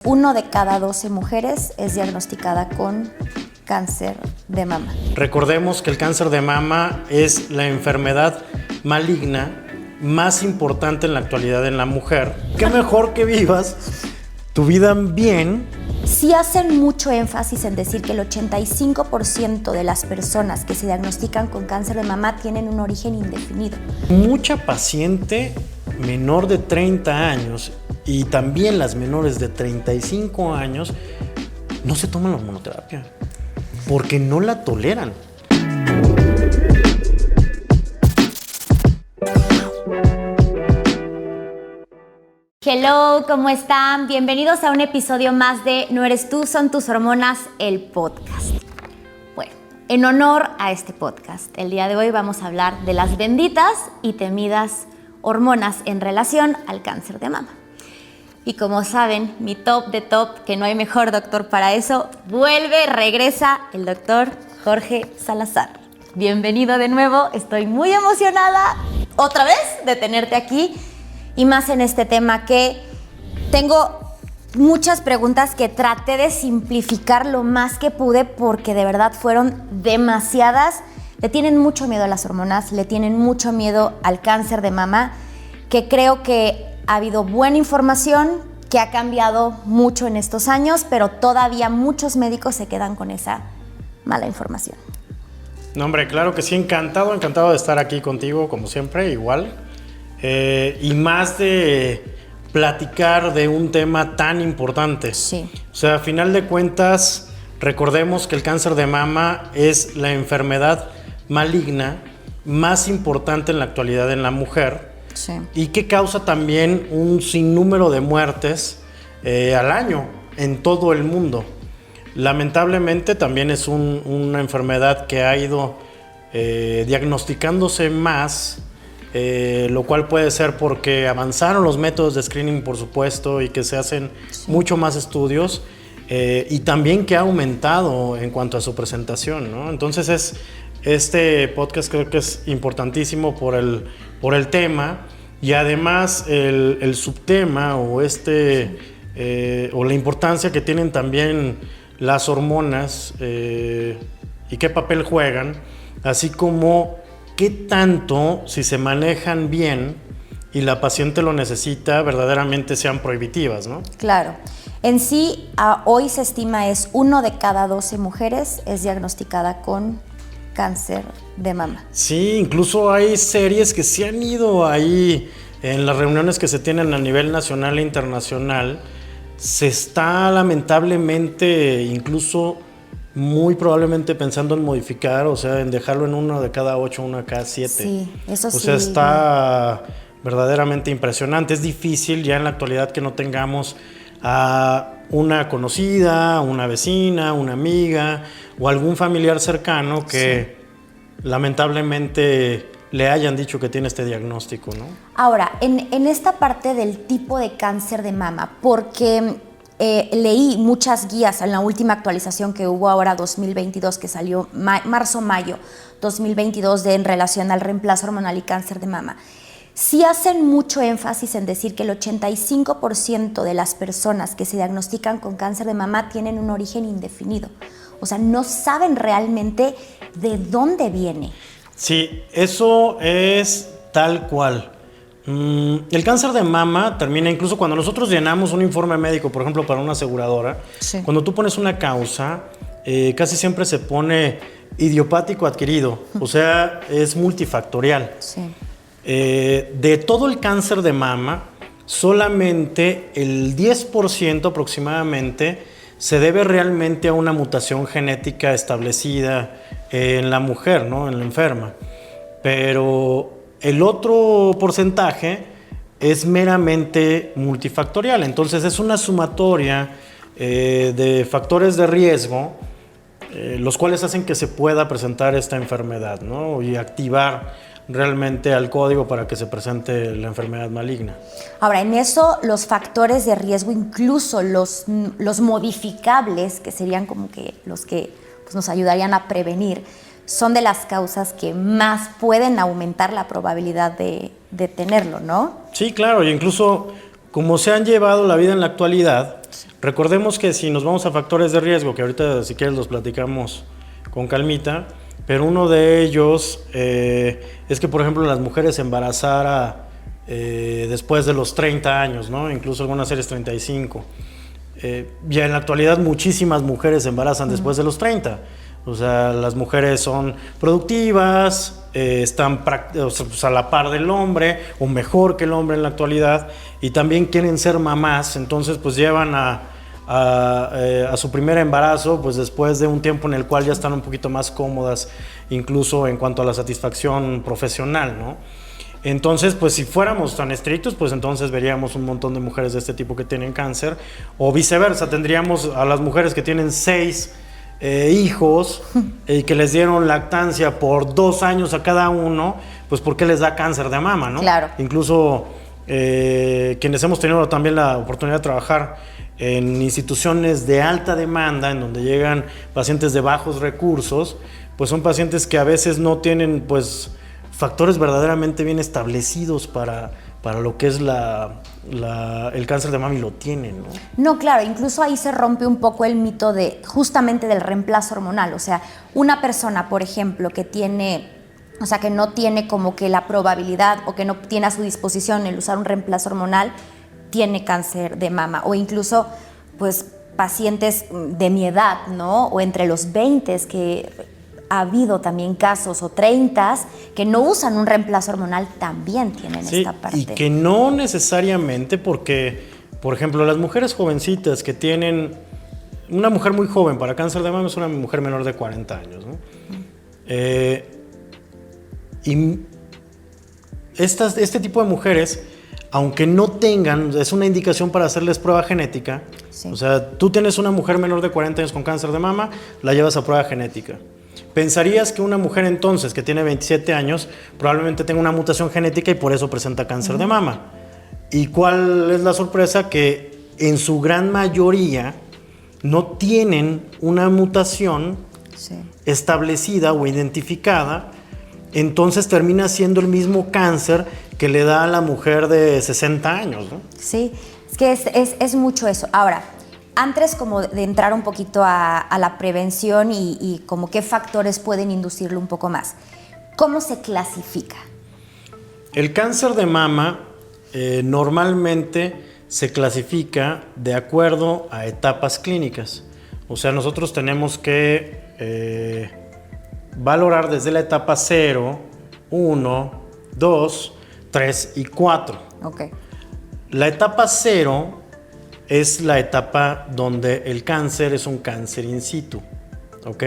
1 de cada 12 mujeres es diagnosticada con cáncer de mama. Recordemos que el cáncer de mama es la enfermedad maligna más importante en la actualidad en la mujer. Qué mejor que vivas tu vida bien. Sí hacen mucho énfasis en decir que el 85% de las personas que se diagnostican con cáncer de mama tienen un origen indefinido. Mucha paciente menor de 30 años y también las menores de 35 años no se toman la hormonoterapia porque no la toleran. Hello, ¿cómo están? Bienvenidos a un episodio más de No Eres Tú, Son Tus Hormonas, el podcast. Bueno, en honor a este podcast, el día de hoy vamos a hablar de las benditas y temidas hormonas en relación al cáncer de mama. Y como saben, mi top de top, que no hay mejor doctor para eso, regresa el doctor Jorge Salazar. Bienvenido de nuevo, estoy muy emocionada otra vez de tenerte aquí y más en este tema que tengo muchas preguntas que traté de simplificar lo más que pude porque de verdad fueron demasiadas. Le tienen mucho miedo a las hormonas, le tienen mucho miedo al cáncer de mama, que creo que ha habido buena información, que ha cambiado mucho en estos años, pero todavía muchos médicos se quedan con esa mala información. No, hombre, claro que sí, encantado de estar aquí contigo, como siempre, igual. Y más de platicar de un tema tan importante. Sí. O sea, a final de cuentas, recordemos que el cáncer de mama es la enfermedad maligna más importante en la actualidad en la mujer. Sí. Y que causa también un sinnúmero de muertes al año en todo el mundo. Lamentablemente también es una enfermedad que ha ido diagnosticándose más, lo cual puede ser porque avanzaron los métodos de screening, por supuesto, y que se hacen mucho más estudios, y también que ha aumentado en cuanto a su presentación, ¿no? Entonces este podcast creo que es importantísimo por el tema y además el subtema o o la importancia que tienen también las hormonas y qué papel juegan, así como qué tanto, si se manejan bien y la paciente lo necesita, verdaderamente sean prohibitivas, ¿no? Claro. En sí, hoy se estima es 1 de cada 12 mujeres es diagnosticada con cáncer de mama. Sí, incluso hay series que se han ido ahí en las reuniones que se tienen a nivel nacional e internacional. Se está lamentablemente, incluso muy probablemente pensando en modificar, o sea, en dejarlo en 1 de cada 8, 1 de cada 7. Sí, eso sí. O sea, está verdaderamente impresionante. Es difícil ya en la actualidad que no tengamos a una conocida, una vecina, una amiga o algún familiar cercano que lamentablemente le hayan dicho que tiene este diagnóstico, ¿no? Ahora, en esta parte del tipo de cáncer de mama, porque leí muchas guías en la última actualización que hubo ahora 2022, que salió marzo-mayo 2022 en relación al reemplazo hormonal y cáncer de mama. Sí hacen mucho énfasis en decir que el 85% de las personas que se diagnostican con cáncer de mama tienen un origen indefinido. O sea, no saben realmente de dónde viene. Sí, eso es tal cual. El cáncer de mama termina incluso cuando nosotros llenamos un informe médico, por ejemplo, para una aseguradora. Sí. Cuando tú pones una causa, casi siempre se pone idiopático adquirido, o sea, es multifactorial. Sí. De todo el cáncer de mama, solamente el 10% aproximadamente se debe realmente a una mutación genética establecida en la mujer, ¿no? En la enferma. Pero el otro porcentaje es meramente multifactorial. Entonces es una sumatoria de factores de riesgo, los cuales hacen que se pueda presentar esta enfermedad, ¿no? Y activar realmente al código para que se presente la enfermedad maligna. Ahora, en eso los factores de riesgo, incluso los modificables, que serían como que los que pues, nos ayudarían a prevenir, son de las causas que más pueden aumentar la probabilidad de tenerlo, ¿no? Sí, claro, e incluso como se han llevado la vida en la actualidad, Recordemos que si nos vamos a factores de riesgo, que ahorita si quieres los platicamos con calmita, pero uno de ellos es que, por ejemplo, las mujeres embarazar después de los 30 años, ¿no? Incluso algunas series 35. Ya en la actualidad muchísimas mujeres se embarazan después de los 30. O sea, las mujeres son productivas, están a la par del hombre o mejor que el hombre en la actualidad, y también quieren ser mamás, entonces pues llevan a su primer embarazo pues después de un tiempo en el cual ya están un poquito más cómodas, incluso en cuanto a la satisfacción profesional, ¿no? Entonces, pues si fuéramos tan estrictos, pues entonces veríamos un montón de mujeres de este tipo que tienen cáncer, o viceversa, tendríamos a las mujeres que tienen 6 hijos y que les dieron lactancia por 2 años a cada uno, pues ¿por qué les da cáncer de mama, no? Claro. Incluso quienes hemos tenido también la oportunidad de trabajar en instituciones de alta demanda, en donde llegan pacientes de bajos recursos, pues son pacientes que a veces no tienen pues factores verdaderamente bien establecidos para lo que es el cáncer de mama, y lo tienen, ¿no? No, claro, incluso ahí se rompe un poco el mito justamente del reemplazo hormonal. O sea, una persona, por ejemplo, que no tiene como que la probabilidad o que no tiene a su disposición el usar un reemplazo hormonal, tiene cáncer de mama. O incluso, pues, pacientes de mi edad, ¿no? O entre los 20 que ha habido también casos, o 30 que no usan un reemplazo hormonal, también tienen esta parte. Y que no necesariamente, porque, por ejemplo, las mujeres jovencitas que tienen, una mujer muy joven para cáncer de mama es una mujer menor de 40 años, ¿no? Y este tipo de mujeres, aunque no tengan, es una indicación para hacerles prueba genética. Sí. O sea, tú tienes una mujer menor de 40 años con cáncer de mama, la llevas a prueba genética. Pensarías que una mujer entonces que tiene 27 años probablemente tenga una mutación genética y por eso presenta cáncer de mama. ¿Y cuál es la sorpresa? Que en su gran mayoría no tienen una mutación establecida o identificada, entonces termina siendo el mismo cáncer que le da a la mujer de 60 años, ¿no? Sí, es que es mucho eso. Ahora, antes como de entrar un poquito a la prevención y como qué factores pueden inducirlo un poco más, ¿cómo se clasifica? El cáncer de mama normalmente se clasifica de acuerdo a etapas clínicas. O sea, nosotros tenemos que valorar desde la etapa 0, 1, 2, 3 y 4. Okay. La etapa 0 es la etapa donde el cáncer es un cáncer in situ, ¿ok?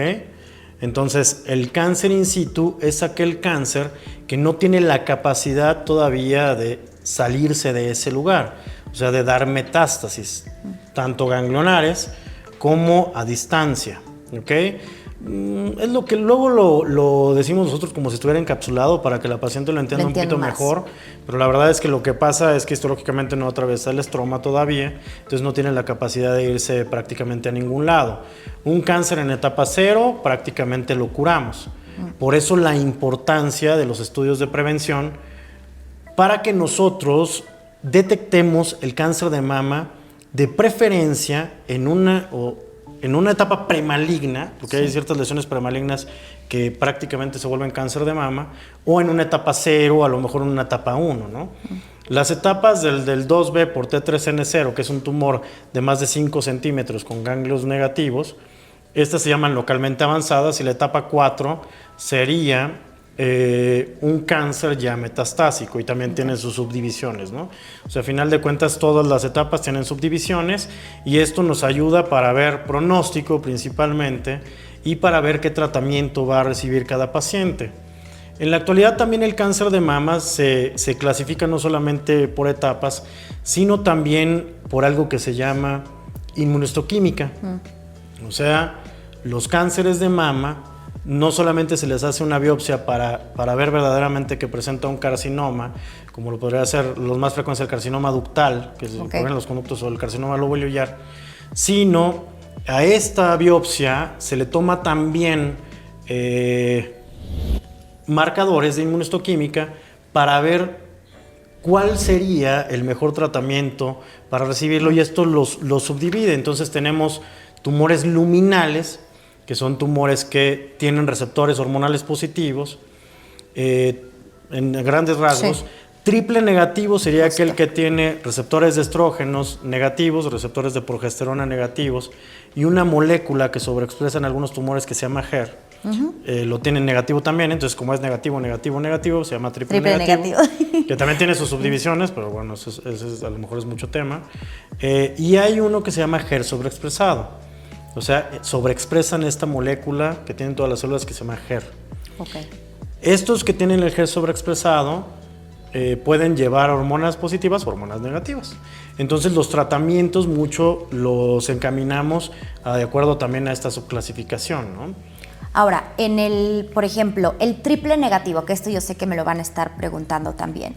Entonces, el cáncer in situ es aquel cáncer que no tiene la capacidad todavía de salirse de ese lugar, o sea, de dar metástasis, tanto ganglionares como a distancia, ¿ok? Es lo que luego lo decimos nosotros como si estuviera encapsulado para que la paciente lo entienda un poquito mejor, pero la verdad es que lo que pasa es que histológicamente no atraviesa el estroma todavía, entonces no tiene la capacidad de irse prácticamente a ningún lado. Un cáncer en etapa 0 prácticamente lo curamos. Por eso la importancia de los estudios de prevención para que nosotros detectemos el cáncer de mama de preferencia en una etapa premaligna, porque hay ciertas lesiones premalignas que prácticamente se vuelven cáncer de mama, o en una etapa 0, a lo mejor en una etapa 1, ¿no? Las etapas del 2B por T3N0, que es un tumor de más de 5 centímetros con ganglios negativos, estas se llaman localmente avanzadas, y la etapa 4 sería un cáncer ya metastásico, y también tiene sus subdivisiones, ¿no? O sea, a final de cuentas todas las etapas tienen subdivisiones, y esto nos ayuda para ver pronóstico principalmente y para ver qué tratamiento va a recibir cada paciente. En la actualidad también el cáncer de mama se clasifica no solamente por etapas, sino también por algo que se llama inmunohistoquímica. O sea, los cánceres de mama no solamente se les hace una biopsia para ver verdaderamente que presenta un carcinoma, como lo podría ser los más frecuentes el carcinoma ductal, que se ocurre en los conductos, o el carcinoma lobo-biliar, sino a esta biopsia se le toma también marcadores de inmunohistoquímica para ver ¿cuál sería el mejor tratamiento para recibirlo? Y esto lo subdivide. Entonces tenemos tumores luminales, que son tumores que tienen receptores hormonales positivos, en grandes rasgos. Sí. Triple negativo sería aquel que tiene receptores de estrógenos negativos, receptores de progesterona negativos y una molécula que sobreexpresa en algunos tumores que se llama HER. Lo tienen negativo también, entonces como es negativo, negativo, negativo, se llama triple negativo. Que también tiene sus subdivisiones, pero bueno, eso a lo mejor es mucho tema. Y hay uno que se llama HER sobreexpresado. O sea, sobreexpresan esta molécula que tienen todas las células que se llama HER. Okay. Estos que tienen el HER sobreexpresado pueden llevar hormonas positivas o hormonas negativas. Entonces los tratamientos mucho los encaminamos de acuerdo también a esta subclasificación, ¿no? Ahora, por ejemplo, el triple negativo, que esto yo sé que me lo van a estar preguntando también,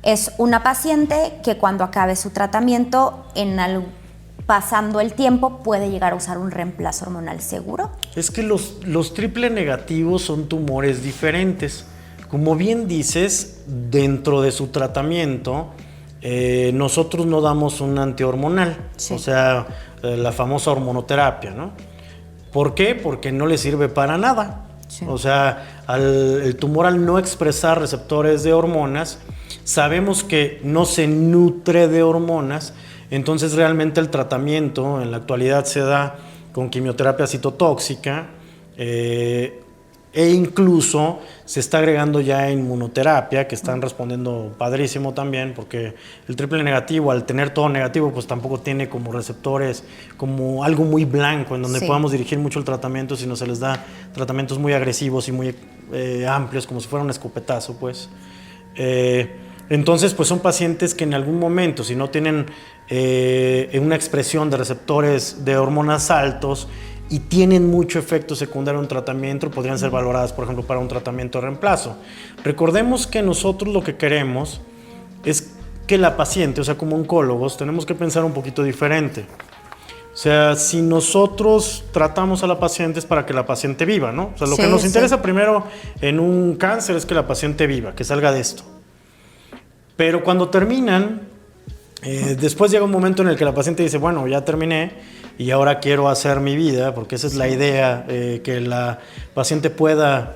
es una paciente que cuando acabe su tratamiento, pasando el tiempo, puede llegar a usar un reemplazo hormonal seguro. Es que los triple negativos son tumores diferentes. Como bien dices, dentro de su tratamiento, nosotros no damos un antihormonal, sí. O sea, la famosa hormonoterapia, ¿no? ¿Por qué? Porque no le sirve para nada. Sí. O sea, el tumor al no expresar receptores de hormonas, sabemos que no se nutre de hormonas, entonces realmente el tratamiento en la actualidad se da con quimioterapia citotóxica, e incluso se está agregando ya inmunoterapia, que están respondiendo padrísimo también, porque el triple negativo, al tener todo negativo, pues tampoco tiene como receptores, como algo muy blanco, en donde sí. Podamos dirigir mucho el tratamiento, sino se les da tratamientos muy agresivos y muy amplios, como si fuera un escopetazo, pues. Entonces, pues son pacientes que en algún momento, si no tienen una expresión de receptores de hormonas altos, y tienen mucho efecto secundario en un tratamiento, podrían ser valoradas, por ejemplo, para un tratamiento de reemplazo. Recordemos que nosotros lo que queremos es que la paciente, o sea, como oncólogos, tenemos que pensar un poquito diferente. O sea, si nosotros tratamos a la paciente es para que la paciente viva, ¿no? O sea, lo que nos interesa primero en un cáncer es que la paciente viva, que salga de esto. Pero cuando terminan, después llega un momento en el que la paciente dice, bueno, ya terminé, y ahora quiero hacer mi vida, porque esa es la idea, que la paciente pueda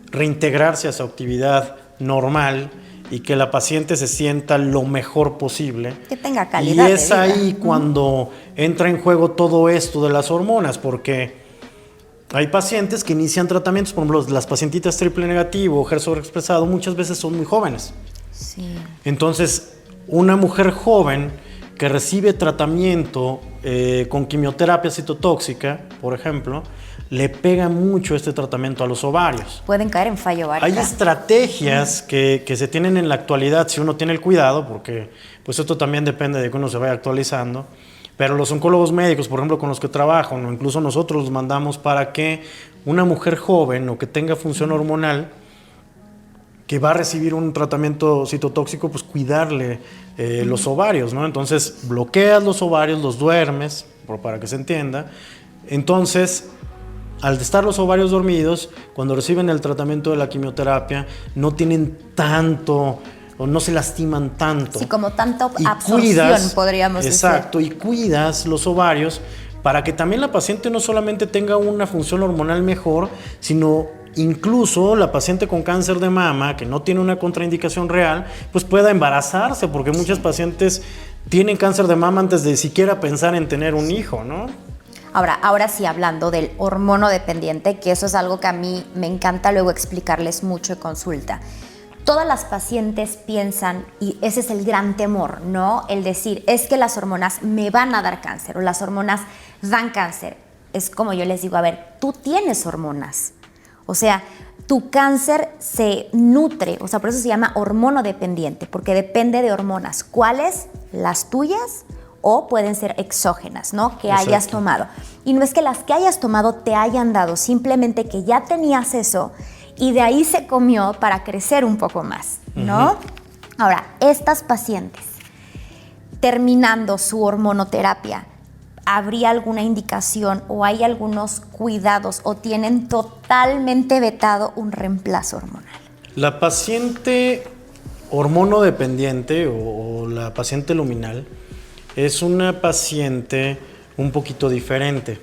reintegrarse a su actividad normal y que la paciente se sienta lo mejor posible. Que tenga calidad. Y es de vida. Ahí cuando entra en juego todo esto de las hormonas, porque hay pacientes que inician tratamientos, por ejemplo, las pacientitas triple negativo o HER sobreexpresado, muchas veces son muy jóvenes. Sí. Entonces, una mujer joven que recibe tratamiento con quimioterapia citotóxica, por ejemplo, le pega mucho este tratamiento a los ovarios. Pueden caer en fallo ovárico. Hay estrategias que se tienen en la actualidad si uno tiene el cuidado, porque pues esto también depende de que uno se vaya actualizando, pero los oncólogos médicos, por ejemplo, con los que trabajo, o incluso nosotros los mandamos para que una mujer joven o que tenga función hormonal, que va a recibir un tratamiento citotóxico, pues cuidarle los ovarios, ¿no? Entonces bloqueas los ovarios, los duermes, para que se entienda. Entonces, al estar los ovarios dormidos, cuando reciben el tratamiento de la quimioterapia, no tienen tanto, o no se lastiman tanto. Sí, como tanta absorción, podríamos decir. Exacto, y cuidas los ovarios para que también la paciente no solamente tenga una función hormonal mejor, sino incluso la paciente con cáncer de mama, que no tiene una contraindicación real, pues pueda embarazarse, porque muchas pacientes tienen cáncer de mama antes de siquiera pensar en tener un hijo, ¿no? Ahora sí, hablando del hormono dependiente, que eso es algo que a mí me encanta luego explicarles mucho en consulta. Todas las pacientes piensan, y ese es el gran temor, ¿no? El decir, es que las hormonas me van a dar cáncer o las hormonas dan cáncer. Es como yo les digo, a ver, tú tienes hormonas. O sea, tu cáncer se nutre, o sea, por eso se llama hormono dependiente, porque depende de hormonas. ¿Cuáles? Las tuyas o pueden ser exógenas, ¿no? Que Exacto. hayas tomado. Y no es que las que hayas tomado te hayan dado, simplemente que ya tenías eso y de ahí se comió para crecer un poco más, ¿no? Uh-huh. Ahora, estas pacientes, terminando su hormonoterapia, ¿habría alguna indicación o hay algunos cuidados o tienen totalmente vetado un reemplazo hormonal? La paciente hormonodependiente o la paciente luminal es una paciente un poquito diferente.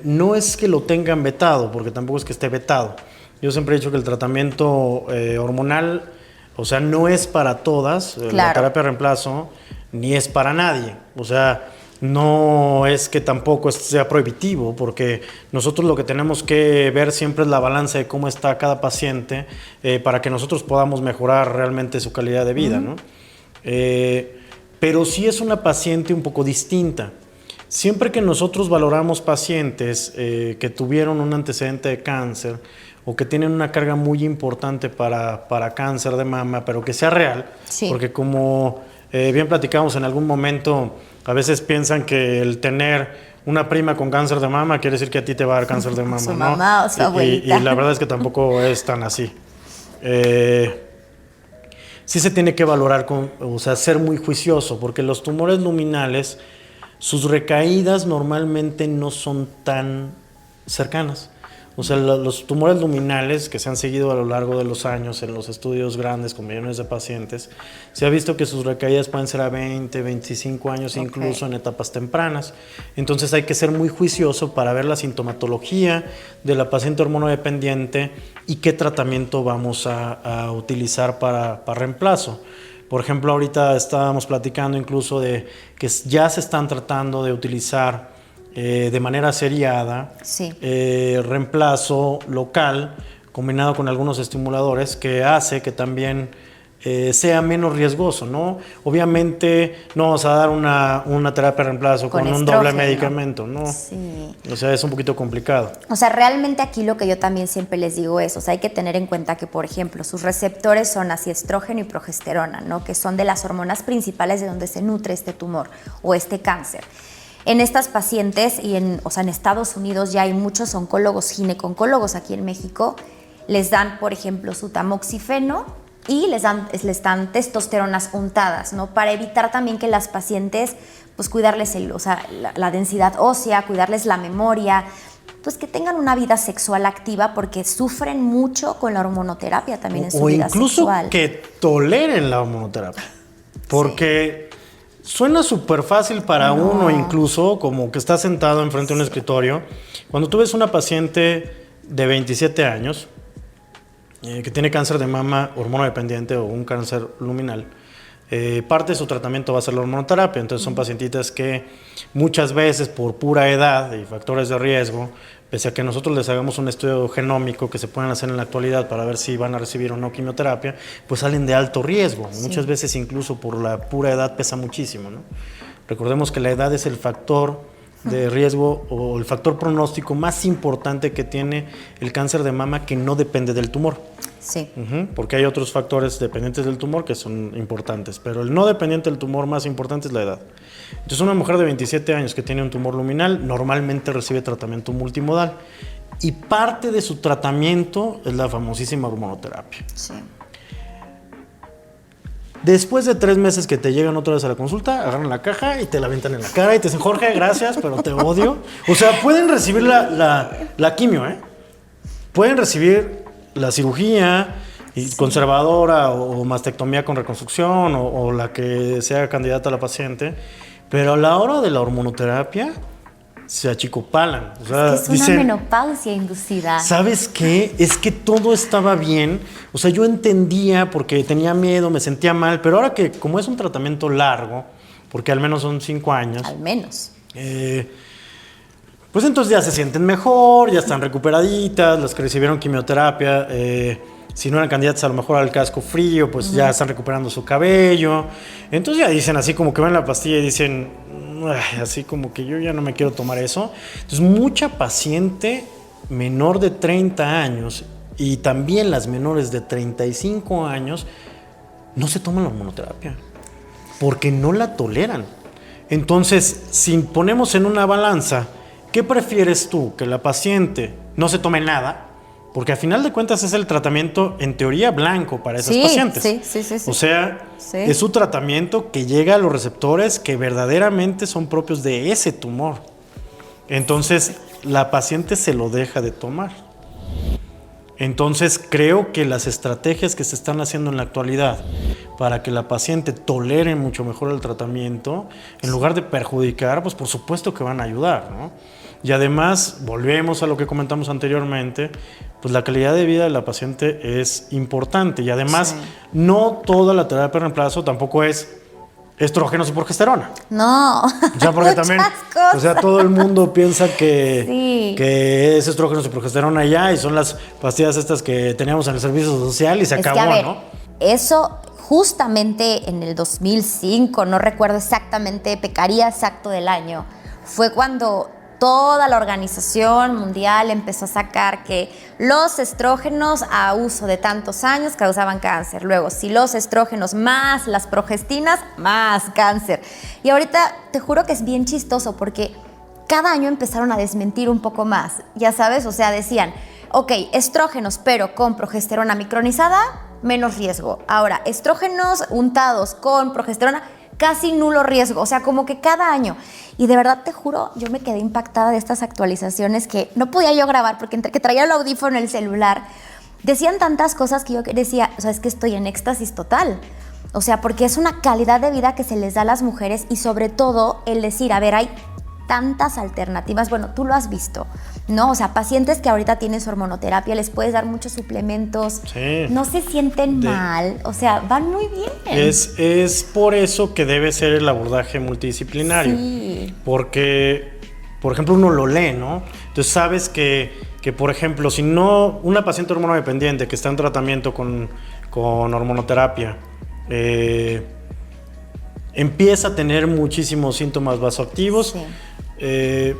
No es que lo tengan vetado, porque tampoco es que esté vetado. Yo siempre he dicho que el tratamiento hormonal, o sea, no es para todas, la terapia de reemplazo, ni es para nadie. O sea, no es que tampoco sea prohibitivo, porque nosotros lo que tenemos que ver siempre es la balanza de cómo está cada paciente para que nosotros podamos mejorar realmente su calidad de vida, ¿no? Pero sí es una paciente un poco distinta. Siempre que nosotros valoramos pacientes que tuvieron un antecedente de cáncer o que tienen una carga muy importante para cáncer de mama, pero que sea real, porque como bien platicamos en algún momento, a veces piensan que el tener una prima con cáncer de mama quiere decir que a ti te va a dar cáncer de mama, su ¿no? mamá o su abuelita. Y la verdad es que tampoco es tan así. Sí se tiene que valorar, o sea, ser muy juicioso, porque los tumores luminales, sus recaídas normalmente no son tan cercanas. O sea, los tumores luminales que se han seguido a lo largo de los años en los estudios grandes con millones de pacientes, se ha visto que sus recaídas pueden ser a 20, 25 años, incluso en etapas tempranas. Entonces hay que ser muy juicioso para ver la sintomatología de la paciente hormonodependiente y qué tratamiento vamos a utilizar para reemplazo. Por ejemplo, ahorita estábamos platicando incluso de que ya se están tratando de utilizar de manera seriada reemplazo local combinado con algunos estimuladores que hace que también sea menos riesgoso, ¿no? Obviamente no vamos a dar una terapia de reemplazo con un doble medicamento, ¿no? Sí. O sea, es un poquito complicado. O sea, realmente aquí lo que yo también siempre les digo es, o sea, hay que tener en cuenta que, por ejemplo, sus receptores son así estrógeno y progesterona, ¿no? Que son de las hormonas principales de donde se nutre este tumor o este cáncer. En estas pacientes y en Estados Unidos ya hay muchos oncólogos, gineco-oncólogos aquí en México, les dan, por ejemplo, su tamoxifeno y les dan testosteronas untadas, ¿no? Para evitar también que las pacientes, pues cuidarles la densidad ósea, cuidarles la memoria, pues que tengan una vida sexual activa porque sufren mucho con la hormonoterapia también en su vida sexual. O incluso que toleren la hormonoterapia, porque suena súper fácil para uno, incluso como que está sentado enfrente de un escritorio. Cuando tú ves una paciente de 27 años que tiene cáncer de mama hormonodependiente o un cáncer luminal, parte de su tratamiento va a ser la hormonoterapia. Entonces son pacientitas que muchas veces por pura edad y factores de riesgo, pese a que nosotros les hagamos un estudio genómico que se pueden hacer en la actualidad para ver si van a recibir o no quimioterapia, pues salen de alto riesgo. Muchas veces incluso por la pura edad pesa muchísimo, ¿no? Recordemos que la edad es el factor de riesgo o el factor pronóstico más importante que tiene el cáncer de mama, que no depende del tumor. Sí. Porque hay otros factores dependientes del tumor que son importantes, pero el no dependiente del tumor más importante es la edad. Entonces una mujer de 27 años que tiene un tumor luminal normalmente recibe tratamiento multimodal y parte de su tratamiento es la famosísima hormonoterapia. Sí. Después de 3 meses que te llegan otra vez a la consulta, agarran la caja y te la avientan en la cara y te dicen, Jorge, gracias, pero te odio. O sea, pueden recibir la quimio, ¿eh? Pueden recibir la cirugía conservadora o mastectomía con reconstrucción o la que sea candidata a la paciente, pero a la hora de la hormonoterapia se achicopalan. O sea, es que es una menopausia inducida. ¿Sabes qué? Es que todo estaba bien. O sea, yo entendía porque tenía miedo, me sentía mal, pero ahora que como es un tratamiento largo, porque al menos son 5 años. Al menos. Pues entonces ya se sienten mejor, ya están recuperaditas, las que recibieron quimioterapia, si no eran candidatas a lo mejor al casco frío, pues ya están recuperando su cabello. Entonces ya dicen así como que ven la pastilla y dicen, así como que yo ya no me quiero tomar eso. Entonces mucha paciente menor de 30 años y también las menores de 35 años no se toman la hormonoterapia porque no la toleran. Entonces, si ponemos en una balanza, ¿qué prefieres tú? ¿Que la paciente no se tome nada? Porque a final de cuentas es el tratamiento, en teoría, blanco para esas pacientes. Sí. O sea, es su tratamiento que llega a los receptores que verdaderamente son propios de ese tumor. Entonces, la paciente se lo deja de tomar. Entonces creo que las estrategias que se están haciendo en la actualidad para que la paciente tolere mucho mejor el tratamiento, en lugar de perjudicar, pues por supuesto que van a ayudar, ¿no? Y además, volvemos a lo que comentamos anteriormente, pues la calidad de vida de la paciente es importante. Y además, no toda la terapia de reemplazo tampoco es estrógenos y progesterona. No. O sea, porque también, cosas. o sea, todo el mundo piensa que es estrógenos y progesterona ya, y son las pastillas estas que teníamos en el servicio social y se acabó, que, a ver, ¿no? Eso justamente en el 2005, no recuerdo exactamente, pecaría exacto del año, fue cuando toda la Organización Mundial empezó a sacar que los estrógenos a uso de tantos años causaban cáncer. Luego, si los estrógenos más las progestinas, más cáncer. Y ahorita te juro que es bien chistoso porque cada año empezaron a desmentir un poco más. Ya sabes, o sea, decían, ok, estrógenos, pero con progesterona micronizada, menos riesgo. Ahora, estrógenos untados con progesterona, casi nulo riesgo, o sea, como que cada año. Y de verdad te juro, yo me quedé impactada de estas actualizaciones que no podía yo grabar porque entre que traía el audífono en el celular, decían tantas cosas que yo decía, o sea, es que estoy en éxtasis total. O sea, porque es una calidad de vida que se les da a las mujeres y sobre todo el decir, a ver, hay tantas alternativas, bueno, tú lo has visto, ¿no? O sea, pacientes que ahorita tienen su hormonoterapia, les puedes dar muchos suplementos, no se sienten mal, o sea, van muy bien. Es por eso que debe ser el abordaje multidisciplinario, porque, por ejemplo, uno lo lee, ¿no? Entonces sabes que por ejemplo, si no, una paciente hormonodependiente que está en tratamiento con hormonoterapia, empieza a tener muchísimos síntomas vasoactivos.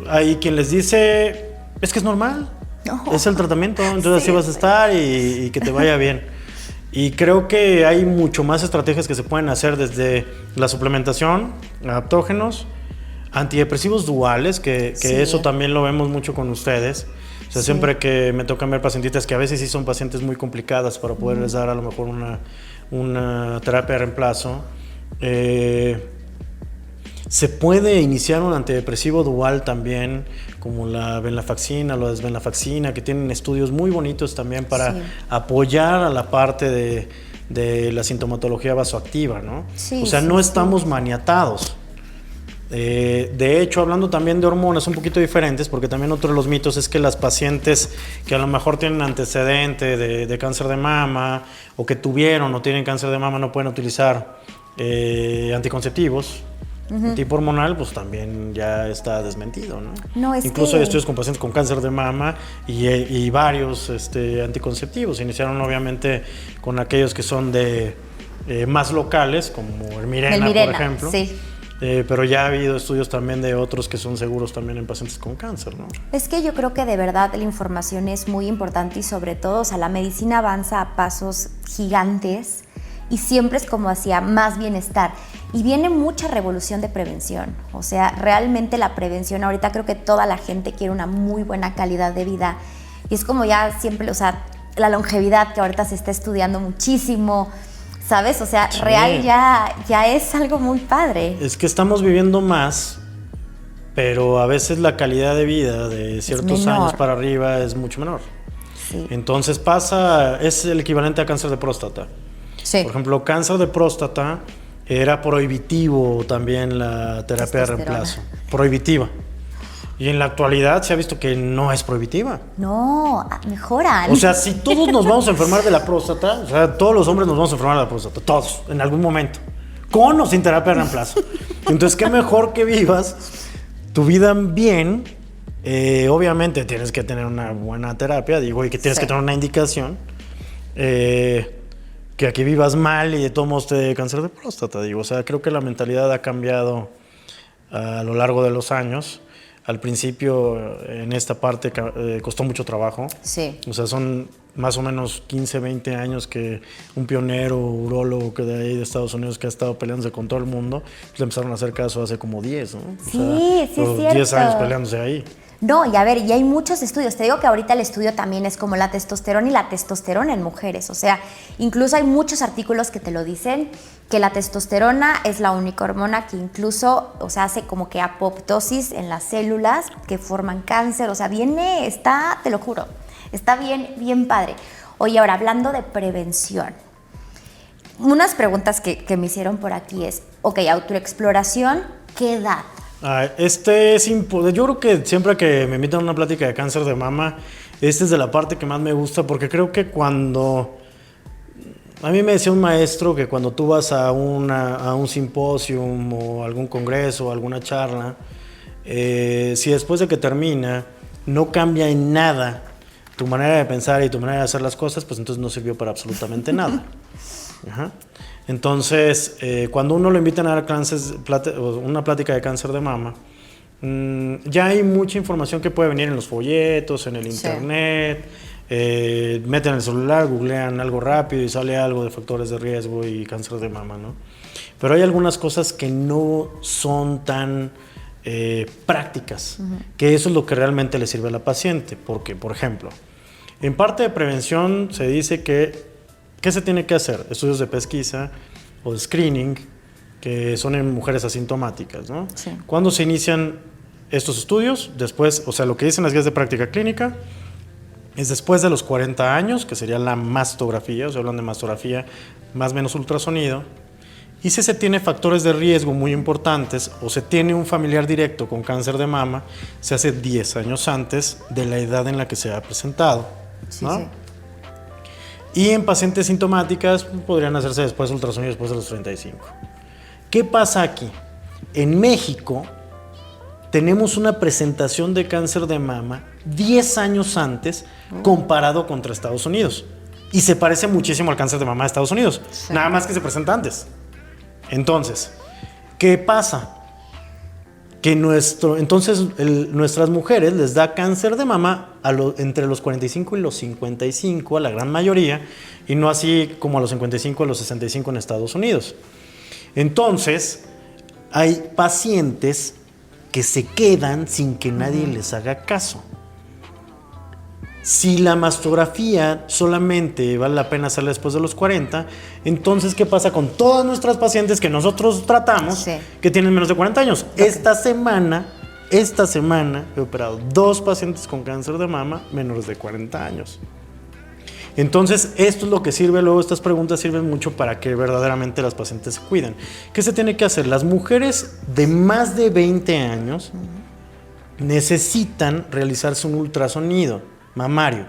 Hay quien les dice, es que es normal, es el tratamiento, entonces así vas a estar y que te vaya bien. Y creo que hay mucho más estrategias que se pueden hacer desde la suplementación, adaptógenos, antidepresivos duales, que eso también lo vemos mucho con ustedes. O sea, siempre que me tocan ver pacientitas que a veces sí son pacientes muy complicadas para poderles dar a lo mejor una terapia de reemplazo, se puede iniciar un antidepresivo dual también, como la venlafaxina, la desvenlafaxina, que tienen estudios muy bonitos también para apoyar a la parte de la sintomatología vasoactiva, ¿no? O sea, no estamos maniatados. De hecho, hablando también de hormonas un poquito diferentes, porque también otro de los mitos es que las pacientes que a lo mejor tienen antecedente de cáncer de mama, o que tuvieron o tienen cáncer de mama, no pueden utilizar anticonceptivos. El tipo hormonal, pues también ya está desmentido, ¿no? Incluso hay estudios con pacientes con cáncer de mama y varios anticonceptivos. Iniciaron obviamente con aquellos que son de más locales, como el Mirena, por ejemplo. Pero ya ha habido estudios también de otros que son seguros también en pacientes con cáncer, ¿no? Es que yo creo que de verdad la información es muy importante y sobre todo, o sea, la medicina avanza a pasos gigantes y siempre es como hacia más bienestar. Y viene mucha revolución de prevención. O sea, realmente la prevención, ahorita creo que toda la gente quiere una muy buena calidad de vida. Y es como ya siempre, o sea, la longevidad que ahorita se está estudiando muchísimo, ¿sabes? O sea, real ya es algo muy padre. Es que estamos viviendo más, pero a veces la calidad de vida de ciertos años para arriba es mucho menor. Entonces es el equivalente a cáncer de próstata. Por ejemplo, cáncer de próstata era prohibitivo también la terapia de reemplazo. Prohibitiva. Y en la actualidad se ha visto que no es prohibitiva. No, mejoran. O sea, si todos nos vamos a enfermar de la próstata, o sea, todos los hombres nos vamos a enfermar de la próstata, todos, en algún momento, con o sin terapia de reemplazo. Entonces, qué mejor que vivas tu vida bien. Obviamente tienes que tener una buena terapia, digo, y que tienes que tener una indicación. Que aquí vivas mal y de todos modos te dé cáncer de próstata, digo. O sea, creo que la mentalidad ha cambiado a lo largo de los años. Al principio, en esta parte, costó mucho trabajo. O sea, son más o menos 15, 20 años que un pionero urólogo que de ahí de Estados Unidos que ha estado peleándose con todo el mundo, pues le empezaron a hacer caso hace como 10, ¿no? O sea, es cierto. 10 años peleándose ahí. No, y a ver, y hay muchos estudios. Te digo que ahorita el estudio también es como la testosterona y la testosterona en mujeres. O sea, incluso hay muchos artículos que te lo dicen, que la testosterona es la única hormona que incluso, o sea, hace como que apoptosis en las células que forman cáncer. O sea, te lo juro, Está bien, bien padre. Oye, ahora hablando de prevención, unas preguntas que me hicieron por aquí es, ok, autoexploración, ¿qué edad? Yo creo que siempre que me invitan a una plática de cáncer de mama, esta es de la parte que más me gusta, porque creo que a mí me decía un maestro que cuando tú vas a un simposium o algún congreso o alguna charla, si después de que termina no cambia en nada tu manera de pensar y tu manera de hacer las cosas, pues entonces no sirvió para absolutamente nada. Ajá. Entonces, cuando uno lo invitan a dar una plática de cáncer de mama, ya hay mucha información que puede venir en los folletos, en el internet, meten el celular, googlean algo rápido y sale algo de factores de riesgo y cáncer de mama, ¿no? Pero hay algunas cosas que no son tan prácticas, que eso es lo que realmente le sirve a la paciente, porque, por ejemplo, en parte de prevención se dice que ¿qué se tiene que hacer? Estudios de pesquisa o de screening, que son en mujeres asintomáticas, ¿no? Sí. ¿Cuándo se inician estos estudios? Después, o sea, lo que dicen las guías de práctica clínica es después de los 40 años, que sería la mastografía, o sea, hablan de mastografía más o menos ultrasonido, y si se tiene factores de riesgo muy importantes o se tiene un familiar directo con cáncer de mama, se hace 10 años antes de la edad en la que se ha presentado, ¿no? Sí. Y en pacientes sintomáticas podrían hacerse después ultrasonido después de los 35. ¿Qué pasa aquí? En México tenemos una presentación de cáncer de mama 10 años antes comparado contra Estados Unidos. Y se parece muchísimo al cáncer de mama de Estados Unidos. Sí. Nada más que se presenta antes. Entonces, ¿qué pasa? Que nuestras mujeres les da cáncer de mama entre los 45 y los 55, a la gran mayoría, y no así como a los 55 o los 65 en Estados Unidos. Entonces, hay pacientes que se quedan sin que nadie les haga caso. Si la mastografía solamente vale la pena hacerla después de los 40, entonces, ¿qué pasa con todas nuestras pacientes que nosotros tratamos que tienen menos de 40 años? Okay. Esta semana he operado 2 pacientes con cáncer de mama menores de 40 años. Entonces, esto es lo que sirve, luego estas preguntas sirven mucho para que verdaderamente las pacientes se cuiden. ¿Qué se tiene que hacer? Las mujeres de más de 20 años necesitan realizarse un ultrasonido mamario.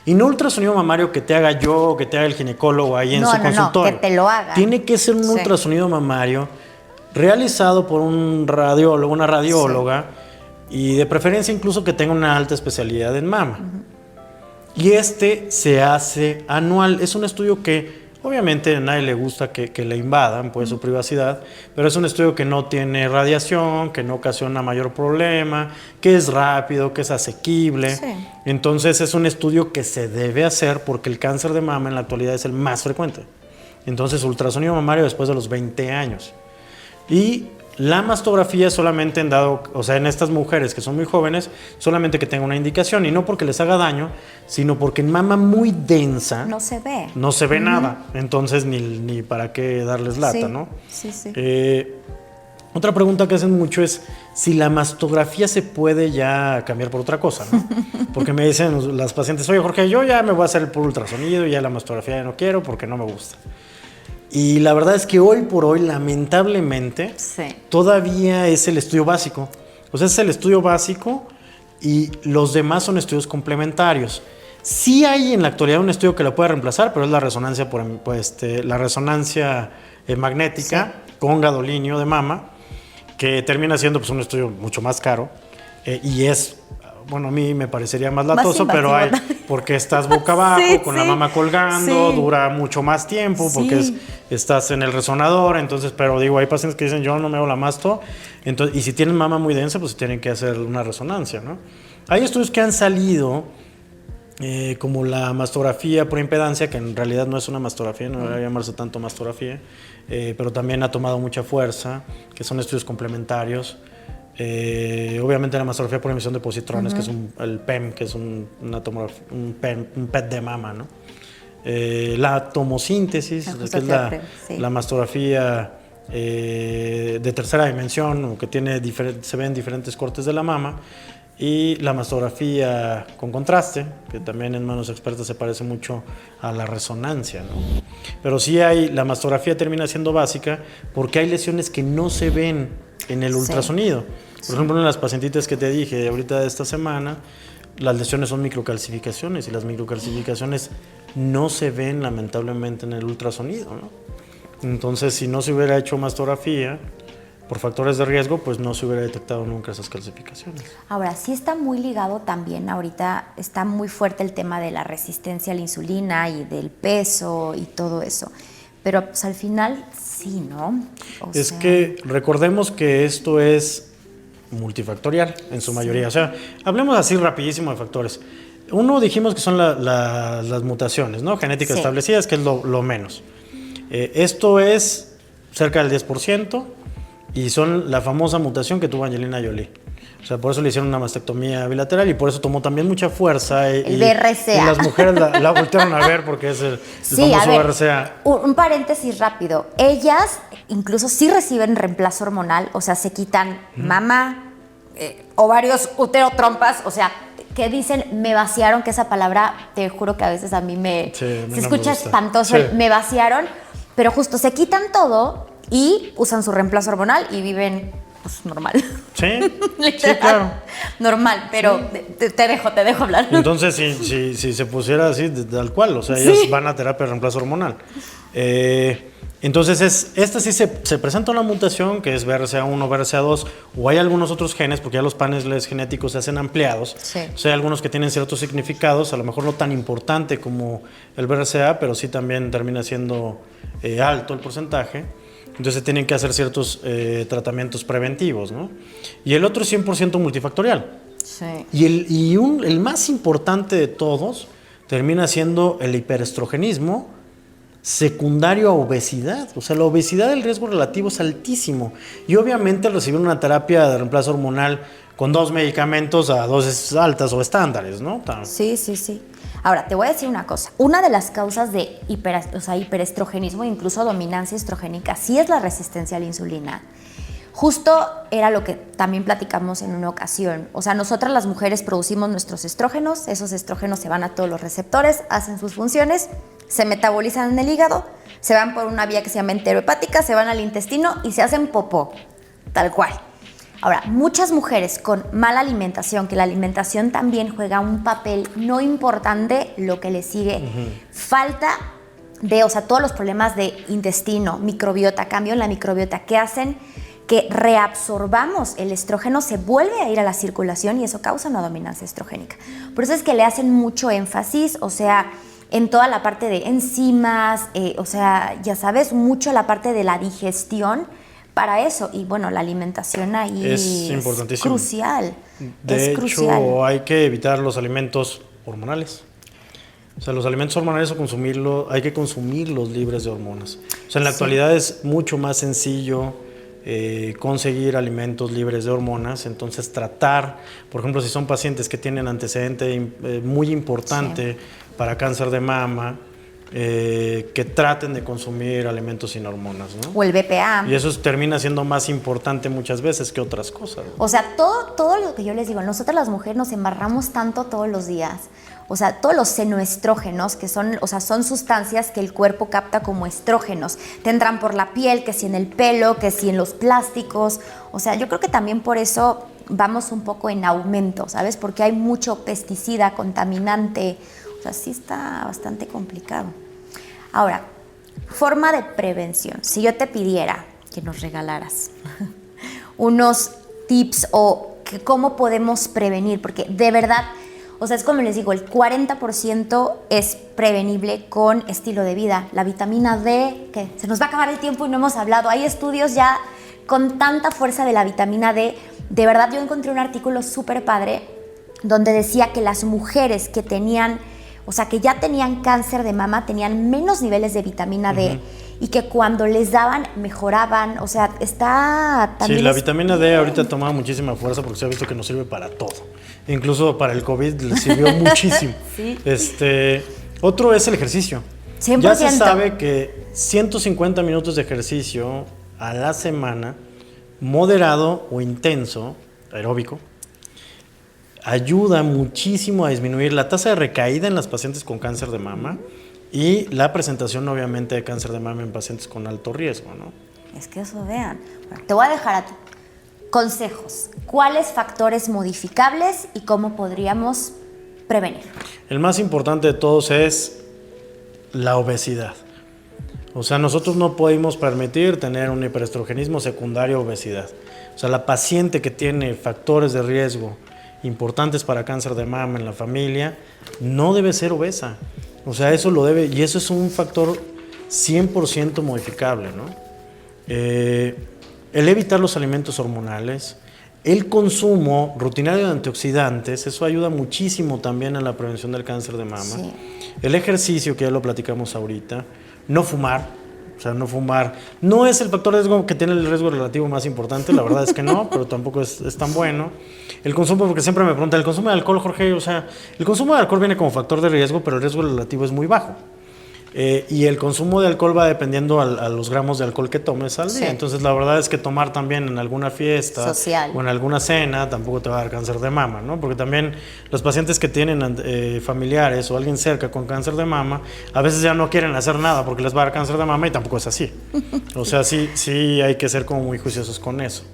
Y no ultrasonido mamario que te haga yo o que te haga el ginecólogo ahí en su consultorio. No, que te lo haga. Tiene que ser un ultrasonido mamario realizado por un radiólogo, una radióloga, y de preferencia incluso que tenga una alta especialidad en mama. Y se hace anual. Es un estudio que obviamente a nadie le gusta que le invadan pues su privacidad, pero es un estudio que no tiene radiación, que no ocasiona mayor problema, que es rápido, que es asequible. Sí. Entonces es un estudio que se debe hacer porque el cáncer de mama en la actualidad es el más frecuente. Entonces ultrasonido mamario después de los 20 años. Y la mastografía solamente en estas mujeres que son muy jóvenes, solamente que tenga una indicación, y no porque les haga daño, sino porque en mama muy densa no se ve nada, entonces ni para qué darles lata, ¿no? Sí. Otra pregunta que hacen mucho es si la mastografía se puede ya cambiar por otra cosa, ¿no? Porque me dicen las pacientes, oye Jorge, yo ya me voy a hacer el puro ultrasonido, ya la mastografía ya no quiero porque no me gusta. Y la verdad es que hoy por hoy, lamentablemente, todavía es el estudio básico. O sea, es el estudio básico y los demás son estudios complementarios. Sí hay en la actualidad un estudio que lo puede reemplazar, pero es la resonancia, magnética con gadolinio de mama, que termina siendo pues, un estudio mucho más caro y es... Bueno, a mí me parecería más latoso, pero hay porque estás boca abajo, con la mama colgando, dura mucho más tiempo porque estás en el resonador, entonces, pero digo, hay pacientes que dicen, yo no me hago la masto, entonces, y si tienen mama muy densa, pues tienen que hacer una resonancia, ¿no? Hay estudios que han salido, como la mastografía por impedancia, que en realidad no es una mastografía, no debería llamarse tanto mastografía, pero también ha tomado mucha fuerza, que son estudios complementarios. Obviamente la mastografía por emisión de positrones, que es el PEM, que es un PET de mama, ¿no? La tomosíntesis, que es la mastografía de tercera dimensión, o que se ven diferentes cortes de la mama, y la mastografía con contraste, que también en manos expertas se parece mucho a la resonancia, ¿no? Pero sí la mastografía termina siendo básica porque hay lesiones que no se ven en el ultrasonido. Por ejemplo, en las pacientitas que te dije ahorita de esta semana, las lesiones son microcalcificaciones y las microcalcificaciones no se ven lamentablemente en el ultrasonido, ¿no? Entonces, si no se hubiera hecho mastografía por factores de riesgo, pues no se hubiera detectado nunca esas calcificaciones. Ahora, sí está muy ligado también, ahorita está muy fuerte el tema de la resistencia a la insulina y del peso y todo eso, pero pues al final sí, ¿no? Es que recordemos que esto es multifactorial en su mayoría, o sea, hablemos así rapidísimo de factores. Uno dijimos que son las mutaciones, ¿no? Genéticas establecidas, que es lo menos. Esto es cerca del 10%. Y son la famosa mutación que tuvo Angelina Jolie. O sea, por eso le hicieron una mastectomía bilateral y por eso tomó también mucha fuerza. El BRCA. Y las mujeres la voltearon a ver porque es el famoso BRCA. Un paréntesis rápido. Ellas incluso sí reciben reemplazo hormonal, o sea, se quitan mama, ovarios, útero, trompas, o sea, que dicen me vaciaron, que esa palabra, te juro que a veces a mí se escucha espantoso, me vaciaron, pero justo se quitan todo y usan su reemplazo hormonal y viven pues normal. Sí, sí, claro. Normal, pero sí. te dejo hablar. Entonces, si se pusiera así, tal cual, o sea, ellas van a terapia de reemplazo hormonal. Entonces, esta sí se presenta una mutación que es BRCA1, BRCA2, o hay algunos otros genes, porque ya los paneles genéticos se hacen ampliados. Sí. O sea, hay algunos que tienen ciertos significados, a lo mejor no tan importante como el BRCA, pero sí también termina siendo alto el porcentaje. Entonces tienen que hacer ciertos tratamientos preventivos, ¿no? Y el otro es 100% multifactorial. Sí. Y el más importante de todos termina siendo el hiperestrogenismo secundario a obesidad. O sea, la obesidad, el riesgo relativo es altísimo. Y obviamente recibir una terapia de reemplazo hormonal con 2 medicamentos a dosis altas o estándares, ¿no? Sí. Ahora, te voy a decir una cosa. Una de las causas de hiperestrogenismo, incluso dominancia estrogénica, sí es la resistencia a la insulina. Justo era lo que también platicamos en una ocasión. O sea, nosotras las mujeres producimos nuestros estrógenos, esos estrógenos se van a todos los receptores, hacen sus funciones, se metabolizan en el hígado, se van por una vía que se llama enterohepática, se van al intestino y se hacen popó, tal cual. Ahora, muchas mujeres con mala alimentación, que la alimentación también juega un papel no importante, lo que le sigue, falta de, o sea, todos los problemas de intestino, microbiota, cambio en la microbiota, que hacen que reabsorbamos el estrógeno, se vuelve a ir a la circulación y eso causa una dominancia estrogénica. Por eso es que le hacen mucho énfasis, o sea, en toda la parte de enzimas, o sea, ya sabes, mucho la parte de la digestión, para eso. Y bueno, la alimentación ahí es importantísimo. Crucial. De hecho, hay que evitar los alimentos hormonales. O sea, los alimentos hormonales hay que consumirlos libres de hormonas. O sea, en la actualidad es mucho más sencillo conseguir alimentos libres de hormonas. Entonces, tratar, por ejemplo, si son pacientes que tienen antecedente muy importante para cáncer de mama, que traten de consumir alimentos sin hormonas, ¿no? O el BPA. Y eso termina siendo más importante muchas veces que otras cosas, ¿no? O sea, todo lo que yo les digo, nosotras las mujeres nos embarramos tanto todos los días. O sea, todos los senoestrógenos, que son, o sea, son sustancias que el cuerpo capta como estrógenos. Te entran por la piel, que si en el pelo, que si en los plásticos. O sea, yo creo que también por eso vamos un poco en aumento, ¿sabes? Porque hay mucho pesticida, contaminante. O sea, sí está bastante complicado. Ahora, forma de prevención. Si yo te pidiera que nos regalaras unos tips o cómo podemos prevenir, porque de verdad, o sea, es como les digo, el 40% es prevenible con estilo de vida. La vitamina D, que se nos va a acabar el tiempo y no hemos hablado. Hay estudios ya con tanta fuerza de la vitamina D. De verdad, yo encontré un artículo súper padre donde decía que las mujeres que tenían, o sea, que ya tenían cáncer de mama, tenían menos niveles de vitamina D y que cuando les daban, mejoraban. O sea, está también... Sí, la vitamina D ahorita toma muchísima fuerza porque se ha visto que nos sirve para todo. Incluso para el COVID le sirvió muchísimo. Sí. Otro es el ejercicio. 100%. Ya se sabe que 150 minutos de ejercicio a la semana, moderado o intenso, aeróbico, ayuda muchísimo a disminuir la tasa de recaída en las pacientes con cáncer de mama y la presentación obviamente de cáncer de mama en pacientes con alto riesgo, ¿no? Es que eso, vean. Bueno, te voy a dejar a ti consejos. ¿Cuáles factores modificables y cómo podríamos prevenir? El más importante de todos es la obesidad. O sea, nosotros no podemos permitir tener un hiperestrogenismo secundario a obesidad. O sea, la paciente que tiene factores de riesgo importantes para cáncer de mama en la familia no debe ser obesa. O sea, eso lo debe, y eso es un factor 100% modificable, ¿no? El evitar los alimentos hormonales, el consumo rutinario de antioxidantes, eso ayuda muchísimo también a la prevención del cáncer de mama. Sí. El ejercicio, que ya lo platicamos ahorita, no fumar. O sea, no fumar no es el factor de riesgo que tiene el riesgo relativo más importante, la verdad es que no, pero tampoco es tan bueno. El consumo, porque siempre me preguntan, ¿el consumo de alcohol, Jorge? O sea, el consumo de alcohol viene como factor de riesgo, pero el riesgo relativo es muy bajo. Y el consumo de alcohol va dependiendo a los gramos de alcohol que tomes al día. Sí. Entonces, la verdad es que tomar también en alguna fiesta Social. o en alguna cena tampoco te va a dar cáncer de mama, ¿no? Porque también los pacientes que tienen familiares o alguien cerca con cáncer de mama, a veces ya no quieren hacer nada porque les va a dar cáncer de mama y tampoco es así. O sea, sí hay que ser como muy juiciosos con eso.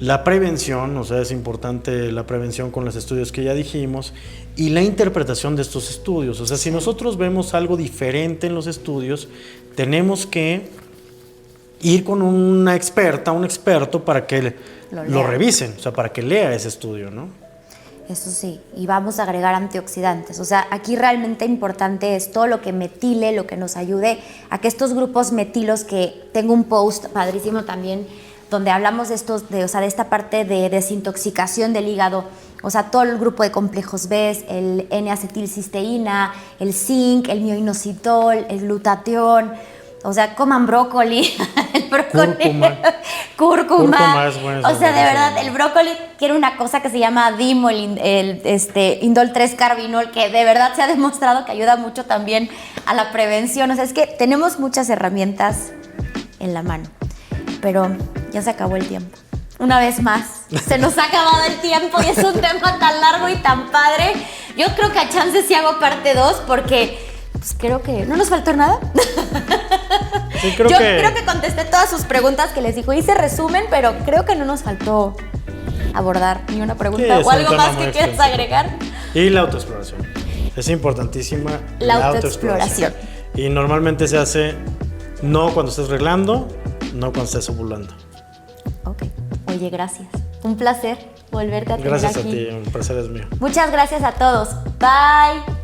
La prevención, o sea, es importante la prevención con los estudios que ya dijimos y la interpretación de estos estudios. O sea, si nosotros vemos algo diferente en los estudios, tenemos que ir con una experta, un experto para que lo revisen, o sea, para que lea ese estudio, ¿no? Eso sí, y vamos a agregar antioxidantes. O sea, aquí realmente importante es todo lo que metile, lo que nos ayude a que estos grupos metilos, que tengo un post padrísimo también, donde hablamos de estos, de esta parte de desintoxicación del hígado, o sea, todo el grupo de complejos B, el N-acetilcisteína, el zinc, el mioinositol, el glutatión, o sea, coman brócoli, el brócoli, cúrcuma. Es bueno, o sea, de verdad, el brócoli tiene una cosa que se llama DIMO, indol 3-carbinol, que de verdad se ha demostrado que ayuda mucho también a la prevención. O sea, es que tenemos muchas herramientas en la mano, pero ya se acabó el tiempo. Una vez más, se nos ha acabado el tiempo y es un tema tan largo y tan padre. Yo creo que a chance sí hago parte 2 porque pues, creo que no nos faltó nada. Sí, creo que contesté todas sus preguntas que les dijo. Hice resumen, pero creo que no nos faltó abordar ni una pregunta o algo más que quieras agregar. Y la autoexploración. Es importantísima la autoexploración. Y normalmente se hace no cuando estés reglando, no cuando estés ovulando. Ok. Oye, gracias. Un placer volverte a tener aquí. Gracias a ti, un placer es mío. Muchas gracias a todos. Bye.